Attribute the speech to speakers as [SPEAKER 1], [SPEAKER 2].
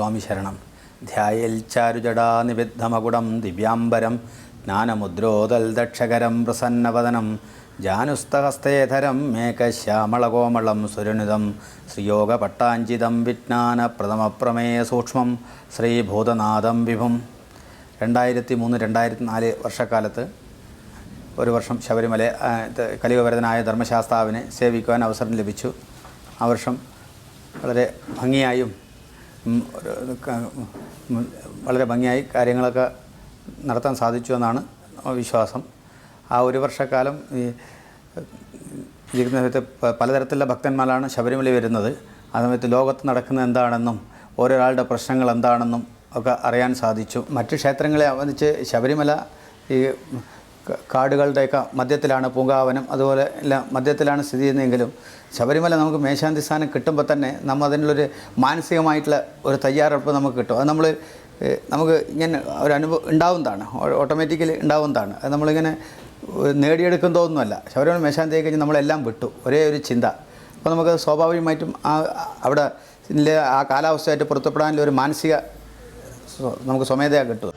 [SPEAKER 1] സ്വാമി ശരണം. ധ്യായേൽ ചാരുജടാനിബിദ്ധമകുടം ദിവ്യാംബരം ജ്ഞാനമുദ്രോദൽ ദക്ഷകരം പ്രസന്നവദനം ജാനുസ്തഹസ്തേധരം മേഘശ്യാമളകോമളം സുരനുതം ശ്രീയോഗപട്ടാഞ്ചിതം വിജ്ഞാനപ്രഥമപ്രമേയ സൂക്ഷ്മം ശ്രീഭൂതനാഥം വിഭും. 2003-2004 വർഷക്കാലത്ത് ഒരു വർഷം ശബരിമല കലിയുഗവരതനായ ധർമ്മശാസ്താവിനെ സേവിക്കുവാൻ അവസരം ലഭിച്ചു. ആ വർഷം വളരെ ഭംഗിയായി കാര്യങ്ങളൊക്കെ നടത്താൻ സാധിച്ചു എന്നാണ് വിശ്വാസം. ആ ഒരു വർഷക്കാലം ഇരിക്കുന്ന സമയത്ത് പലതരത്തിലുള്ള ഭക്തന്മാരാണ് ശബരിമല വരുന്നത്. ആ സമയത്ത് ലോകത്ത് നടക്കുന്നത് എന്താണെന്നും ഓരോരാളുടെ പ്രശ്നങ്ങൾ എന്താണെന്നും ഒക്കെ അറിയാൻ സാധിച്ചു. മറ്റ് ക്ഷേത്രങ്ങളെ സംബന്ധിച്ച് ശബരിമല ഈ കാടുകളുടെയൊക്കെ മധ്യത്തിലാണ്, പൂങ്കാവനം അതുപോലെ എല്ലാം മധ്യത്തിലാണ് സ്ഥിതി ചെയ്യുന്നതെങ്കിലും ശബരിമല നമുക്ക് മേശാന്തി സ്ഥാനം കിട്ടുമ്പോൾ തന്നെ നമ്മൾ അതിനുള്ളൊരു മാനസികമായിട്ടുള്ള ഒരു തയ്യാറെടുപ്പ് നമുക്ക് കിട്ടും. അത് നമുക്ക് ഇങ്ങനെ ഒരു അനുഭവം ഉണ്ടാവുന്നതാണ്, ഓട്ടോമാറ്റിക്കലി ഉണ്ടാവുന്നതാണ്. അത് നമ്മളിങ്ങനെ നേടിയെടുക്കുന്നതൊന്നുമല്ല. ശബരിമല മേശാന്തിയെ കഴിഞ്ഞ് നമ്മളെല്ലാം വിട്ടു, ഒരേ ഒരു ചിന്ത. അപ്പോൾ നമുക്ക് സ്വാഭാവികമായിട്ടും അവിടെ ആ കാലാവസ്ഥയായിട്ട് പൊരുത്തപ്പെടാനുള്ള ഒരു മാനസിക നമുക്ക് സ്വമേധയാ കിട്ടും.